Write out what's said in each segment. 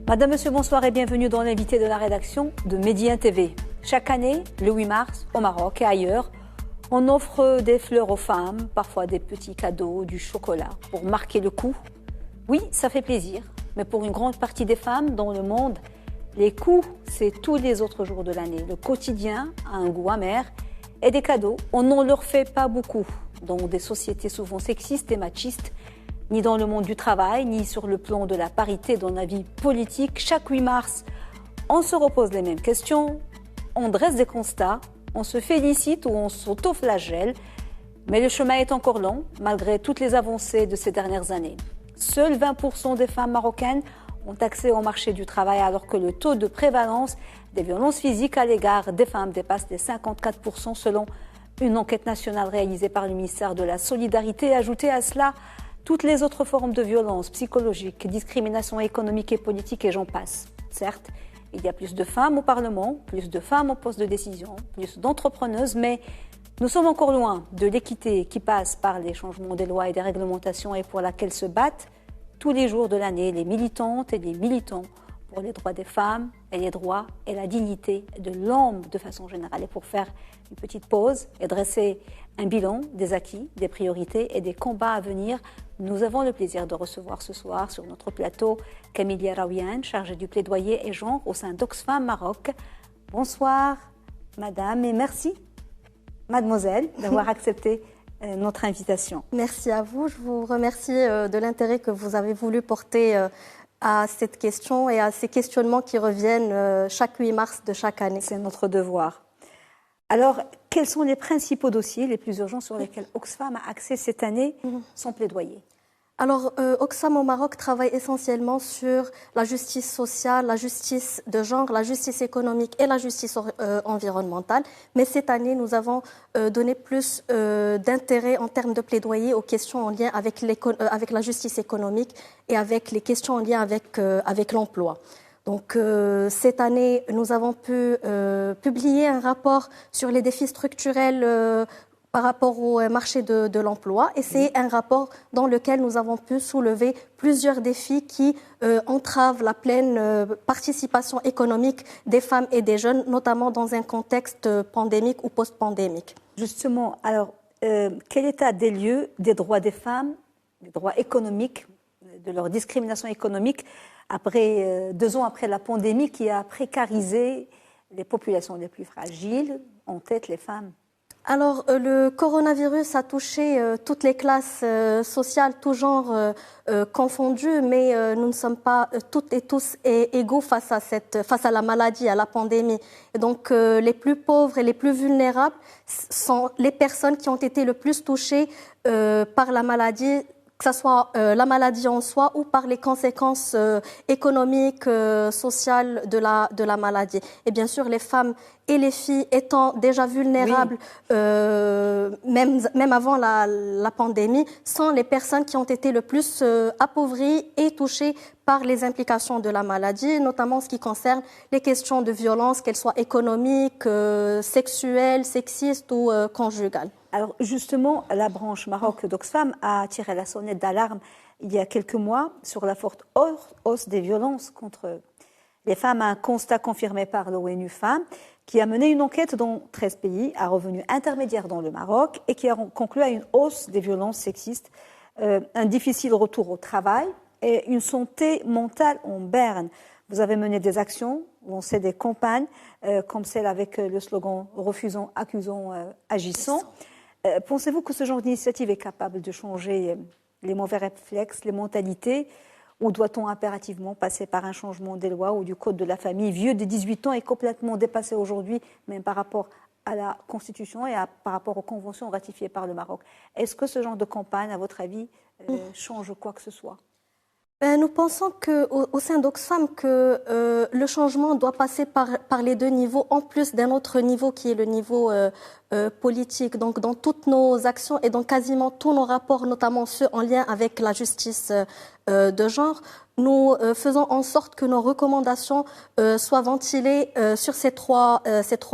Madame, Monsieur, bonsoir et bienvenue dans l'invité de la rédaction de Média TV. Chaque année, le 8 mars, au Maroc et ailleurs, on offre des fleurs aux femmes, parfois des petits cadeaux, du chocolat, pour marquer le coup. Oui, ça fait plaisir, mais pour une grande partie des femmes dans le monde, les coups, c'est tous les autres jours de l'année. Le quotidien a un goût amer et des cadeaux, on n'en leur fait pas beaucoup. Dans des sociétés souvent sexistes et machistes, ni dans le monde du travail, ni sur le plan de la parité dans la vie politique. Chaque 8 mars, on se repose les mêmes questions, on dresse des constats, on se félicite ou on s'auto-flagelle. Mais le chemin est encore long, malgré toutes les avancées de ces dernières années. Seuls 20% des femmes marocaines ont accès au marché du travail, alors que le taux de prévalence des violences physiques à l'égard des femmes dépasse les 54% selon une enquête nationale réalisée par le ministère de la Solidarité. Ajoutez à cela toutes les autres formes de violence psychologique, discrimination économique et politique, et j'en passe. Certes, il y a plus de femmes au Parlement, plus de femmes au poste de décision, plus d'entrepreneuses, mais nous sommes encore loin de l'équité qui passe par les changements des lois et des réglementations et pour laquelle se battent tous les jours de l'année les militantes et les militants pour les droits des femmes et les droits et la dignité de l'homme de façon générale. Et pour faire une petite pause et dresser un bilan des acquis, des priorités et des combats à venir, nous avons le plaisir de recevoir ce soir sur notre plateau Camille Raouiane, chargée du plaidoyer et genre au sein d'Oxfam Maroc. Bonsoir madame et merci mademoiselle d'avoir accepté notre invitation. Merci à vous. Je vous remercie de l'intérêt que vous avez voulu porter à cette question et à ces questionnements qui reviennent chaque 8 mars de chaque année. C'est notre devoir. Alors, quels sont les principaux dossiers les plus urgents sur lesquels Oxfam a axé cette année son plaidoyer? Alors, Oxfam au Maroc travaille essentiellement sur la justice sociale, la justice de genre, la justice économique et la justice environnementale. Mais cette année, nous avons donné plus d'intérêt en termes de plaidoyer aux questions en lien avec la justice économique et avec les questions en lien avec l'emploi. Donc, cette année, nous avons pu publier un rapport sur les défis structurels par rapport au marché de l'emploi. Et c'est un rapport dans lequel nous avons pu soulever plusieurs défis qui entravent la pleine participation économique des femmes et des jeunes, notamment dans un contexte pandémique ou post-pandémique. Justement, alors, quel état des lieux des droits des femmes, des droits économiques, de leur discrimination économique, après 2 ans après la pandémie qui a précarisé les populations les plus fragiles, en tête les femmes? Alors, le coronavirus a touché toutes les classes sociales, tous genres confondus, mais nous ne sommes pas toutes et tous égaux face à la maladie, à la pandémie. Et donc, les plus pauvres et les plus vulnérables sont les personnes qui ont été le plus touchées par la maladie, que ce soit la maladie en soi ou par les conséquences économiques, sociales de la maladie. Et bien sûr, les femmes et les filles étant déjà vulnérables, oui, même avant la pandémie, sont les personnes qui ont été le plus appauvries et touchées par les implications de la maladie, notamment en ce qui concerne les questions de violence, qu'elles soient économiques, sexuelles, sexistes ou conjugales. Alors justement, la branche Maroc d'Oxfam a tiré la sonnette d'alarme il y a quelques mois sur la forte hausse des violences contre les femmes, un constat confirmé par l'ONU Femmes, qui a mené une enquête dans 13 pays à revenus intermédiaires dans le Maroc et qui a conclu à une hausse des violences sexistes, un difficile retour au travail et une santé mentale en berne. Vous avez mené des actions, lancé des campagnes, comme celle avec le slogan « Refusons, accusons, agissons ». Pensez-vous que ce genre d'initiative est capable de changer les mauvais réflexes, les mentalités, ou doit-on impérativement passer par un changement des lois ou du code de la famille, vieux de 18 ans et complètement dépassé aujourd'hui, même par rapport à la Constitution et par rapport aux conventions ratifiées par le Maroc? Est-ce que ce genre de campagne, à votre avis, change quoi que ce soit? Nous pensons au sein d'Oxfam que le changement doit passer par les 2 niveaux, en plus d'un autre niveau qui est le niveau politique. Donc, dans toutes nos actions et dans quasiment tous nos rapports, notamment ceux en lien avec la justice de genre, nous faisons en sorte que nos recommandations soient ventilées sur ces trois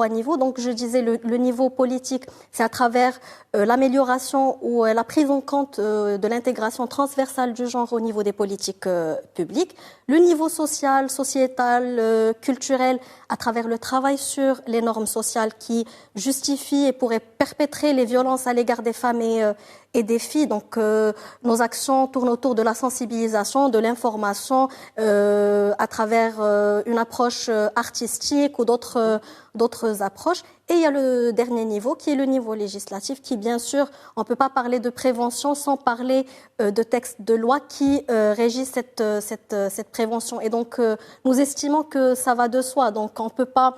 niveaux. Donc, je disais, le niveau politique, c'est à travers l'amélioration ou la prise en compte de l'intégration transversale du genre au niveau des politiques publiques. Le niveau social, sociétal, culturel, à travers le travail sur les normes sociales qui justifient et pourraient perpétrer les violences à l'égard des femmes et des filles. Donc, nos actions tournent autour de la sensibilisation, de l'information, à travers une approche artistique ou d'autres approches. Et il y a le dernier niveau qui est le niveau législatif qui, bien sûr, on ne peut pas parler de prévention sans parler de textes de loi qui régissent cette prévention. Et donc, nous estimons que ça va de soi. Donc, on ne peut pas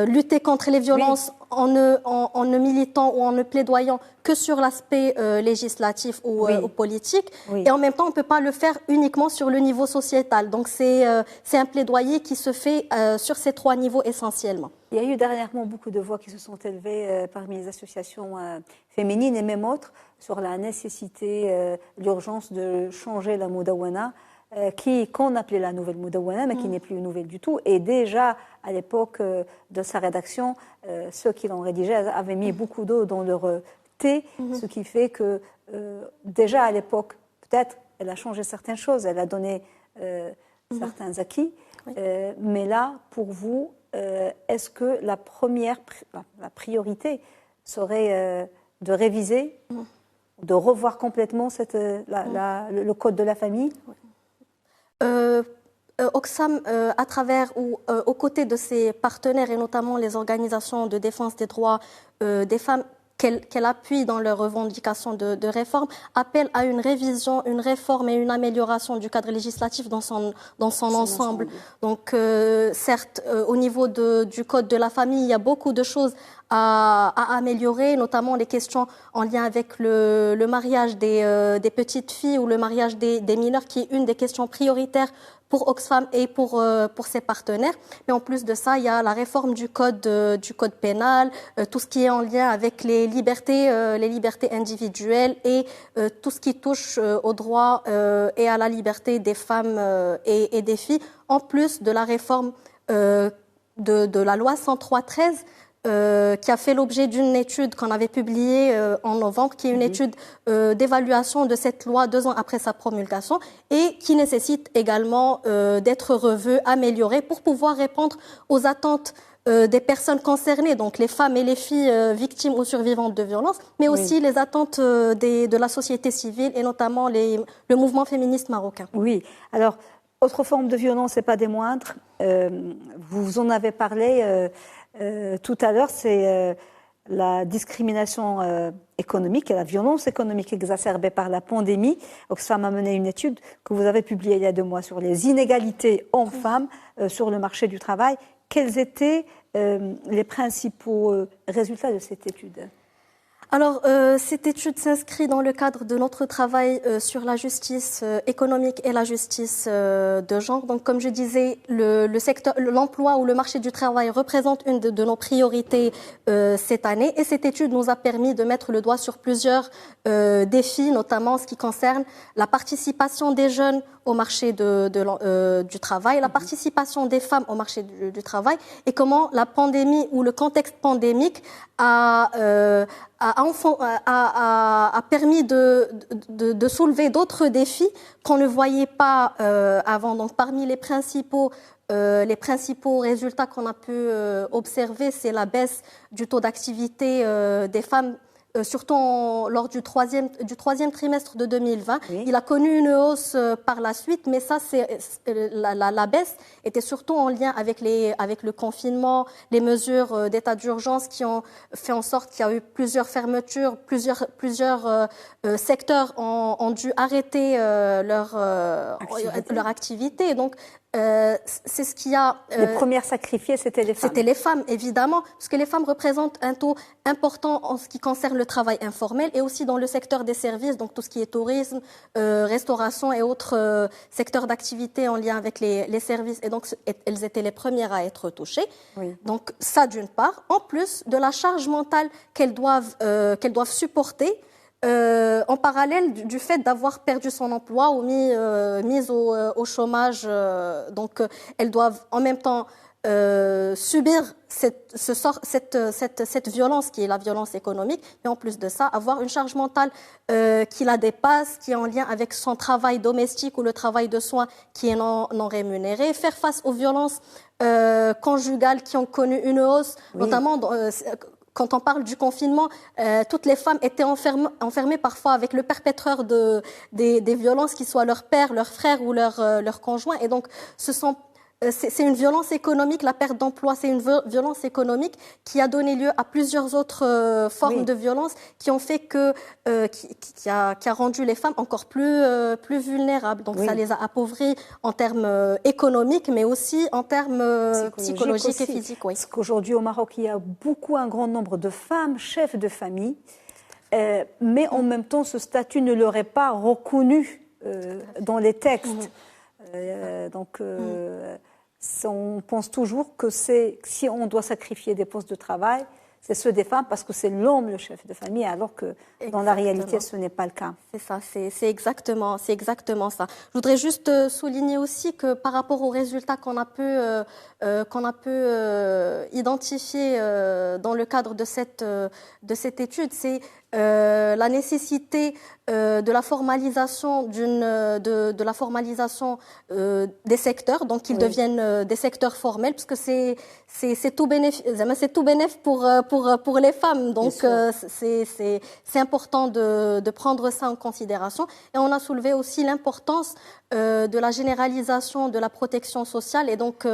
lutter contre les violences en ne militant ou en ne plaidoyant que sur l'aspect législatif ou politique. Et en même temps, on ne peut pas le faire uniquement sur le niveau sociétal. Donc, c'est un plaidoyer qui se fait sur ces trois niveaux essentiellement. Il y a eu dernièrement beaucoup de voix qui se sont élevées parmi les associations féminines et même autres sur la nécessité, l'urgence de changer la Moudawana, qu'on appelait la nouvelle Moudawana, mais qui n'est plus nouvelle du tout. Et déjà, à l'époque de sa rédaction, ceux qui l'ont rédigée avaient mis beaucoup d'eau dans leur thé, ce qui fait que déjà à l'époque, peut-être, elle a changé certaines choses, elle a donné certains acquis. Mais là, pour vous, est-ce que la priorité serait de réviser, de revoir complètement le code de la famille? Oxfam, à travers ou aux côtés de ses partenaires et notamment les organisations de défense des droits des femmes qu'elle appuie dans leurs revendications de réforme, appelle à une révision, une réforme et une amélioration du cadre législatif dans son ensemble. Donc, certes, au niveau du code de la famille, il y a beaucoup de choses à améliorer, notamment les questions en lien avec le mariage des petites filles ou le mariage des mineurs, qui est une des questions prioritaires pour Oxfam et pour ses partenaires. Mais en plus de ça, il y a la réforme du code pénal, tout ce qui est en lien avec les libertés individuelles et tout ce qui touche aux droits et à la liberté des femmes et des filles, en plus de la réforme de la loi 103/13, qui a fait l'objet d'une étude qu'on avait publiée en novembre, qui est une étude d'évaluation de cette loi 2 ans après sa promulgation et qui nécessite également d'être revue, améliorée pour pouvoir répondre aux attentes des personnes concernées, donc les femmes et les filles victimes ou survivantes de violences, mais aussi les attentes de la société civile et notamment le mouvement féministe marocain. Oui, alors, autre forme de violence et pas des moindres, vous en avez parlé tout à l'heure, c'est la discrimination économique et la violence économique exacerbée par la pandémie. Oxfam a mené une étude que vous avez publiée il y a 2 mois sur les inégalités hommes-femmes sur le marché du travail. Quels étaient les principaux résultats de cette étude ? Alors, cette étude s'inscrit dans le cadre de notre travail sur la justice économique et la justice de genre. Donc, comme je disais, le secteur, l'emploi ou le marché du travail représente une de nos priorités cette année. Et cette étude nous a permis de mettre le doigt sur plusieurs défis, notamment en ce qui concerne la participation des jeunes au marché du travail, la participation des femmes au marché du travail et comment la pandémie ou le contexte pandémique a permis de soulever d'autres défis qu'on ne voyait pas avant. Donc, parmi les principaux résultats qu'on a pu observer, c'est la baisse du taux d'activité des femmes, surtout lors du troisième trimestre de 2020. Oui. Il a connu une hausse par la suite, mais ça, la baisse était surtout en lien avec le confinement, les mesures d'état d'urgence qui ont fait en sorte qu'il y a eu plusieurs fermetures, plusieurs secteurs ont dû arrêter leur activité. Donc, c'est ce qui a... les premières sacrifiées, c'était les femmes. C'était les femmes, évidemment, parce que les femmes représentent un taux important en ce qui concerne le travail informel et aussi dans le secteur des services, donc tout ce qui est tourisme, restauration et autres secteurs d'activité en lien avec les services. Et donc, elles étaient les premières à être touchées. Oui. Donc, ça d'une part. En plus de la charge mentale qu'elles doivent supporter, en parallèle du fait d'avoir perdu son emploi ou mise au chômage, donc elles doivent en même temps subir cette violence qui est la violence économique, mais en plus de ça, avoir une charge mentale qui la dépasse, qui est en lien avec son travail domestique ou le travail de soins qui est non rémunéré, faire face aux violences conjugales qui ont connu une hausse, oui. Notamment quand on parle du confinement, toutes les femmes étaient enfermées parfois avec le perpétreur des violences, qui soit leur père, leur frère ou leur conjoint. Et donc, c'est une violence économique, la perte d'emploi, c'est une violence économique qui a donné lieu à plusieurs autres formes oui. de violence qui ont fait qui a rendu les femmes encore plus vulnérables. Donc oui. ça les a appauvries en termes économiques, mais aussi en termes psychologiques et physiques. Oui. Parce qu'aujourd'hui au Maroc, il y a un grand nombre de femmes chefs de famille, mais en même temps, ce statut ne leur est pas reconnu dans les textes. On pense toujours que si on doit sacrifier des postes de travail, c'est ceux des femmes parce que c'est l'homme le chef de famille, alors que dans la réalité, ce n'est pas le cas. C'est ça, c'est exactement ça. Je voudrais juste souligner aussi que par rapport aux résultats qu'on a pu identifier dans le cadre de cette étude, c'est la nécessité de la formalisation des secteurs, donc qu'ils oui. deviennent des secteurs formels, parce que c'est tout bénéf pour les femmes, donc c'est important de prendre ça en considération. Et on a soulevé aussi l'importance de la généralisation de la protection sociale, et donc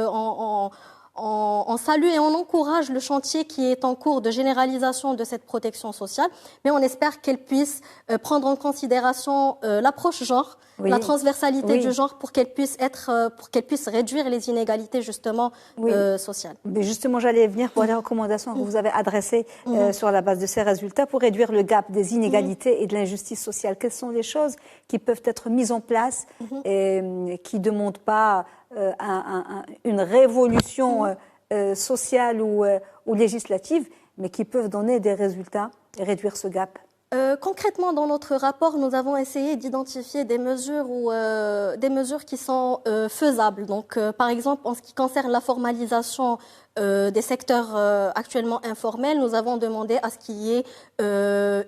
on salue et on encourage le chantier qui est en cours de généralisation de cette protection sociale, mais on espère qu'elle puisse prendre en considération l'approche genre, oui. la transversalité oui. du genre, pour qu'elle puisse réduire les inégalités justement oui. Sociales. Mais justement, j'allais venir pour les recommandations que vous avez adressées sur la base de ces résultats pour réduire le gap des inégalités et de l'injustice sociale. Quelles sont les choses qui peuvent être mises en place et qui ne demandent pas une révolution sociale ou législative, mais qui peuvent donner des résultats et réduire ce gap? Concrètement, dans notre rapport, nous avons essayé d'identifier des mesures qui sont faisables. Donc, par exemple, en ce qui concerne la formalisation des secteurs actuellement informels, nous avons demandé à ce qu'il y ait un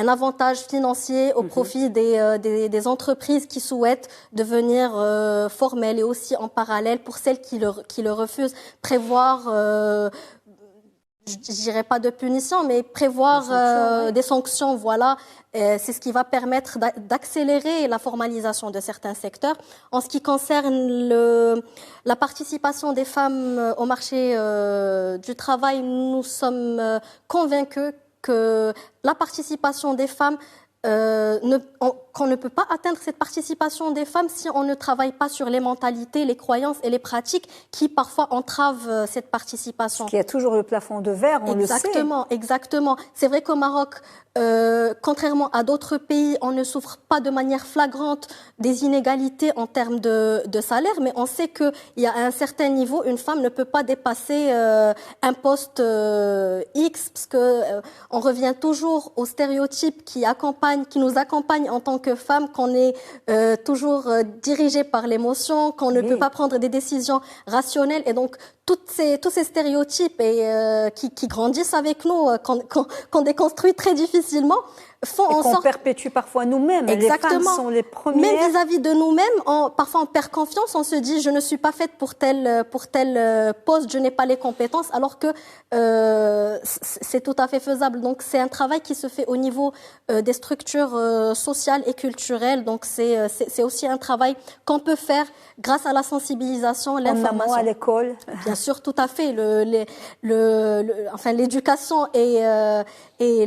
avantage financier au profit des entreprises qui souhaitent devenir formelles, et aussi en parallèle pour celles qui le refusent, prévoir je dirais pas de punition, mais prévoir des sanctions, voilà. C'est ce qui va permettre d'accélérer la formalisation de certains secteurs. En ce qui concerne la participation des femmes au marché du travail, nous sommes convaincus que la participation des femmes qu'on ne peut pas atteindre cette participation des femmes si on ne travaille pas sur les mentalités, les croyances et les pratiques qui parfois entravent cette participation. Parce qu'il y a toujours le plafond de verre, on le sait. Exactement. C'est vrai qu'au Maroc, contrairement à d'autres pays, on ne souffre pas de manière flagrante des inégalités en termes de salaire, mais on sait qu'il y a à un certain niveau, une femme ne peut pas dépasser un poste X, parce que on revient toujours aux stéréotypes qui nous accompagnent en tant que femmes, qu'on est toujours dirigée par l'émotion, qu'on ne peut pas prendre des décisions rationnelles, et donc tous ces stéréotypes qui grandissent avec nous, qu'on déconstruit très difficilement, font en sorte qu'on perpétue parfois nous-mêmes. Exactement. Les femmes sont les premières. Même vis-à-vis de nous-mêmes, parfois on perd confiance, on se dit je ne suis pas faite pour tel poste, je n'ai pas les compétences, alors que c'est tout à fait faisable. Donc c'est un travail qui se fait au niveau des structures sociales et culturelles. Donc c'est aussi un travail qu'on peut faire grâce à la sensibilisation, l'information. En amont, à l'école. Bien sûr, tout à fait. L'éducation est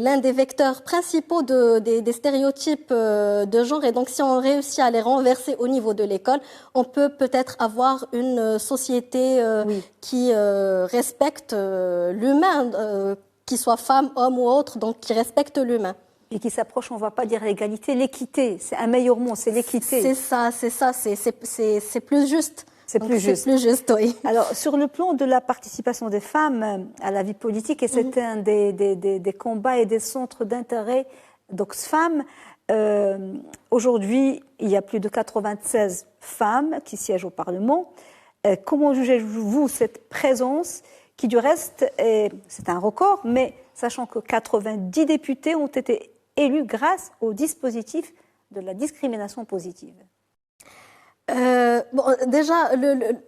l'un des vecteurs principaux des stéréotypes de genre. Et donc, si on réussit à les renverser au niveau de l'école, on peut peut-être avoir une société qui respecte l'humain, qu'il soit femme, homme ou autre, donc qui respecte l'humain. Et qui s'approche, on ne va pas dire l'égalité, l'équité. C'est un meilleur mot, c'est l'équité. C'est ça, c'est plus juste. C'est plus juste. C'est plus juste, oui. Alors, sur le plan de la participation des femmes à la vie politique, et c'est un des combats et des centres d'intérêt d'Oxfam, aujourd'hui, il y a plus de 96 femmes qui siègent au Parlement. Comment jugez-vous cette présence qui, du reste, c'est un record, mais sachant que 90 députés ont été élus grâce au dispositif de la discrimination positive? Déjà,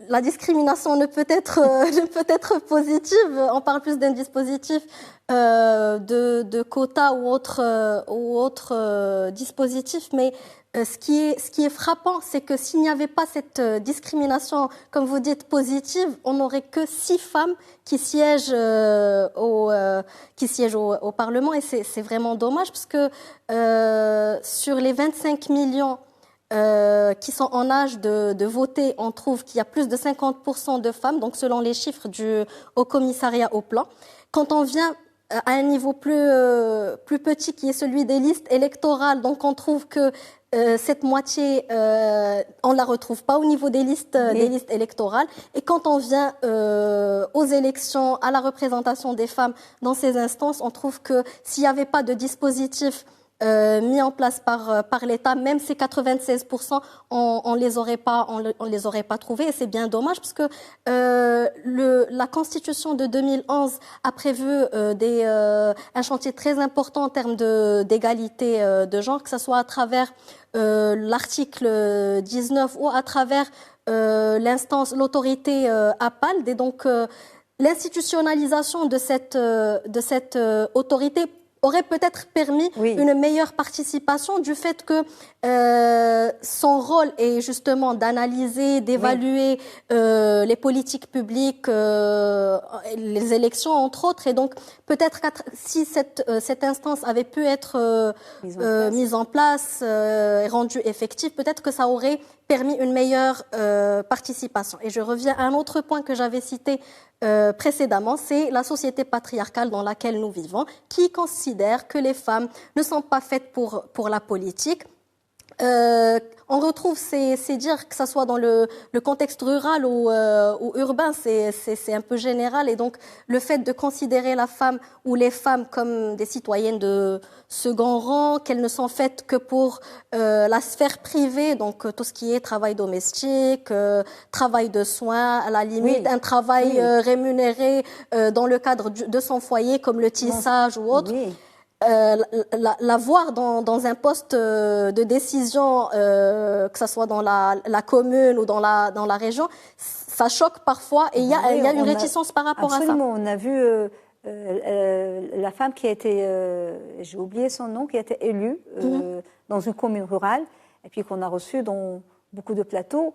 la discrimination ne peut être positive. On parle plus d'un dispositif de quotas ou autre dispositif, mais ce qui est frappant, c'est que s'il n'y avait pas cette discrimination, comme vous dites, positive, on n'aurait que 6 femmes qui siègent au Parlement, et c'est vraiment dommage, parce que sur les 25 millions qui sont en âge de voter, on trouve qu'il y a plus de 50% de femmes, donc selon les chiffres du Haut Commissariat au Plan. Quand on vient à un niveau plus petit, qui est celui des listes électorales, donc on trouve que cette moitié, on la retrouve pas au niveau des listes électorales. Et quand on vient aux élections, à la représentation des femmes dans ces instances, on trouve que s'il n'y avait pas de dispositif mis en place par l'État, même ces 96%, on les aurait pas trouvés, et c'est bien dommage, parce que la Constitution de 2011 a prévu un chantier très important en termes d'égalité de genre, que ce soit à travers l'article 19 ou à travers l'autorité APALD, et donc l'institutionnalisation de cette autorité aurait peut-être permis une meilleure participation, du fait que son rôle est justement d'analyser, d'évaluer les politiques publiques, les élections entre autres, et donc peut-être si cette instance avait pu être mise en place et rendue effective, peut-être que ça aurait permis une meilleure participation. Et je reviens à un autre point que j'avais cité précédemment, c'est la société patriarcale dans laquelle nous vivons, qui considère que les femmes ne sont pas faites pour la politique. On retrouve ces dires, que ce soit dans le contexte rural ou urbain, c'est un peu général, et donc le fait de considérer la femme ou les femmes comme des citoyennes de second rang, qu'elles ne sont faites que pour la sphère privée, donc tout ce qui est travail domestique, travail de soins, à la limite un travail rémunéré dans le cadre de son foyer, comme le tissage ou autre. La voir dans un poste de décision, que ce soit dans la commune ou dans la région, ça choque parfois, et il y a une réticence par rapport à ça. Absolument, on a vu la femme qui a été, j'ai oublié son nom, qui a été élue dans une commune rurale, et puis qu'on a reçue dans beaucoup de plateaux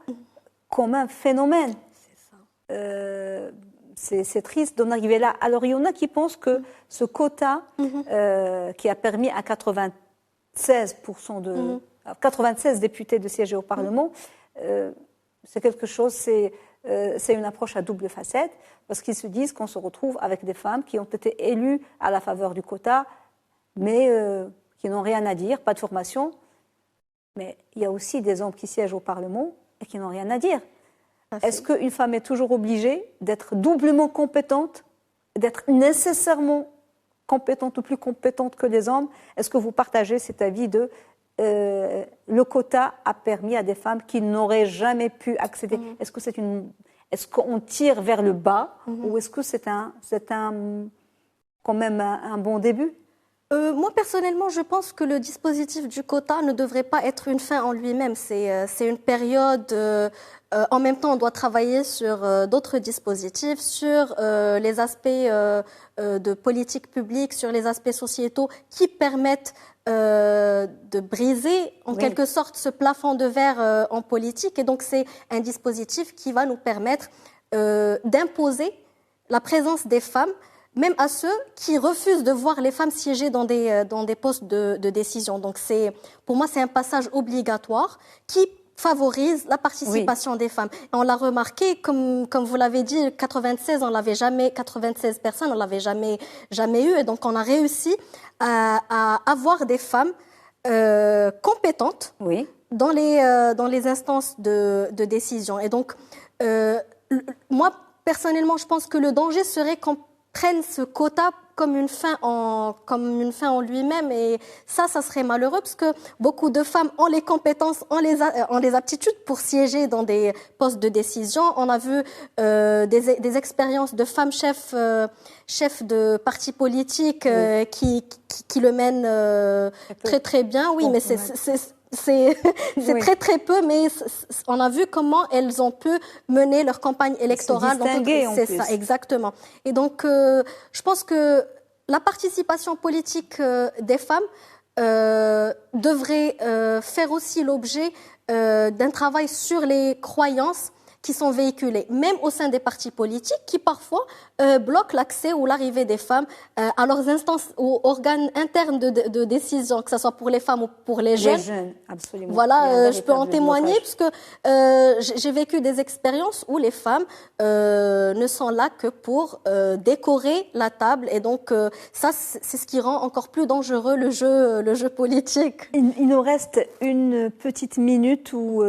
comme un phénomène. C'est ça. C'est triste d'en arriver là. Alors, il y en a qui pensent que ce quota qui a permis à 96 députés de siéger au Parlement, c'est quelque chose, c'est une approche à double facette, parce qu'ils se disent qu'on se retrouve avec des femmes qui ont été élues à la faveur du quota, mais qui n'ont rien à dire, pas de formation. Mais il y a aussi des hommes qui siègent au Parlement et qui n'ont rien à dire. Est-ce qu'une femme est toujours obligée d'être doublement compétente, d'être nécessairement compétente ou plus compétente que les hommes? Est-ce que vous partagez cet avis de le quota a permis à des femmes qui n'auraient jamais pu accéder? Est-ce qu'on tire vers le bas, ou est-ce que c'est quand même un bon début? Moi, personnellement, je pense que le dispositif du quota ne devrait pas être une fin en lui-même. C'est une période. En même temps, on doit travailler sur d'autres dispositifs, sur les aspects de politique publique, sur les aspects sociétaux qui permettent de briser, en quelque sorte, ce plafond de verre en politique. Et donc, c'est un dispositif qui va nous permettre d'imposer la présence des femmes, même à ceux qui refusent de voir les femmes siéger dans des postes de décision. Donc pour moi, c'est un passage obligatoire qui favorise la participation des femmes. Et on l'a remarqué, comme vous l'avez dit, 96 personnes, on l'avait jamais eu. Et donc, on a réussi à avoir des femmes compétentes dans les instances de décision. Et donc, moi, personnellement, je pense que le danger serait qu'on prenne ce quota comme une fin en lui-même, et ça serait malheureux parce que beaucoup de femmes ont les compétences, ont les aptitudes pour siéger dans des postes de décision. On a vu des expériences de femmes chefs de partis politiques qui le mènent très très bien. Oui, mais c'est très très peu, mais on a vu comment elles ont pu mener leur campagne électorale. C'est ça, exactement. Et donc, je pense que la participation politique des femmes devrait faire aussi l'objet d'un travail sur les croyances qui sont véhiculées, même au sein des partis politiques, qui parfois bloquent l'accès ou l'arrivée des femmes à leurs instances ou organes internes de décision, que ce soit pour les femmes ou pour les jeunes. Les jeunes, absolument. Voilà, je peux en témoigner, puisque j'ai vécu des expériences où les femmes ne sont là que pour décorer la table, et donc ça, c'est ce qui rend encore plus dangereux le jeu politique. Il nous reste une petite minute où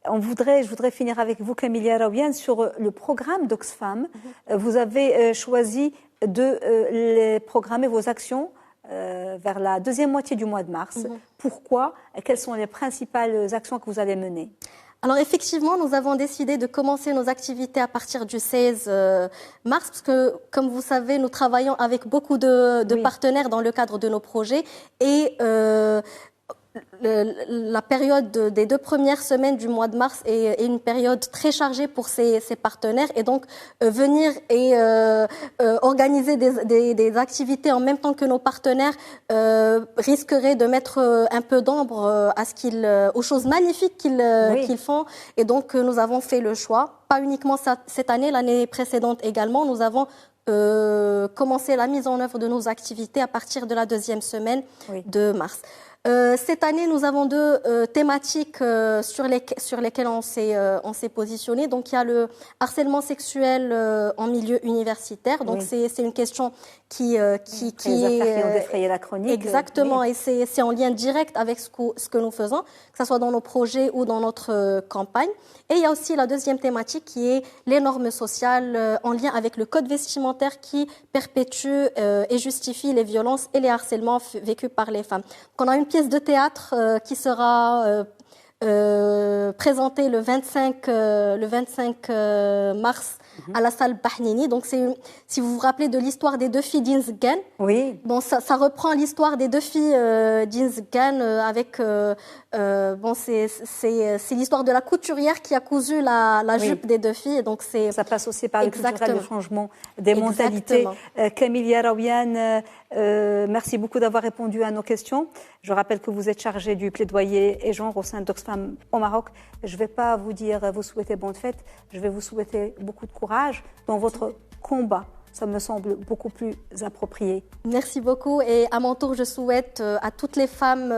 je voudrais finir avec vous, Kamilia Raouiane, sur le programme d'Oxfam. Vous avez choisi de les programmer vos actions vers la deuxième moitié du mois de mars. Pourquoi? Quelles sont les principales actions que vous allez mener? Alors effectivement, nous avons décidé de commencer nos activités à partir du 16 mars, parce que, comme vous savez, nous travaillons avec beaucoup de partenaires dans le cadre de nos projets, et la période des 2 premières semaines du mois de mars est une période très chargée pour ces partenaires, et donc venir et organiser des activités en même temps que nos partenaires risquerait de mettre un peu d'ombre aux choses magnifiques qu'ils font. Et donc nous avons fait le choix, pas uniquement cette année, l'année précédente également, nous avons commencé la mise en œuvre de nos activités à partir de la 2e semaine de mars. Cette année, nous avons 2 thématiques sur lesquelles on s'est positionné. Donc, il y a le harcèlement sexuel en milieu universitaire. Donc, c'est une question qui défrayé la chronique. Exactement, et c'est en lien direct avec ce que nous faisons, que ce soit dans nos projets ou dans notre campagne. Et il y a aussi la 2e thématique qui est les normes sociales en lien avec le code vestimentaire qui perpétue et justifie les violences et les harcèlements vécus par les femmes. Donc, on a une pièce de théâtre qui sera présentée le 25 mars à la salle Bahnini. Donc, si vous vous rappelez de l'histoire des 2 filles d'Inzgan, bon, ça reprend l'histoire des 2 filles d'Inzgan avec c'est l'histoire de la couturière qui a cousu la jupe des 2 filles. Donc ça passe aussi par le changement des mentalités. Kamilia Raouiane, merci beaucoup d'avoir répondu à nos questions. Je rappelle que vous êtes chargée du plaidoyer et genre au sein d'Oxfam au Maroc. Je ne vais pas vous souhaiter bonne fête, je vais vous souhaiter beaucoup de courage dans votre combat. Ça me semble beaucoup plus approprié. Merci beaucoup, et à mon tour, je souhaite à toutes les femmes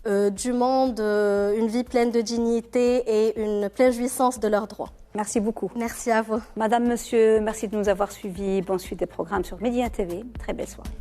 du monde une vie pleine de dignité et une pleine jouissance de leurs droits. Merci beaucoup. Merci à vous. Madame, monsieur, merci de nous avoir suivis. Bonne suite des programmes sur Média TV. Très belle soirée.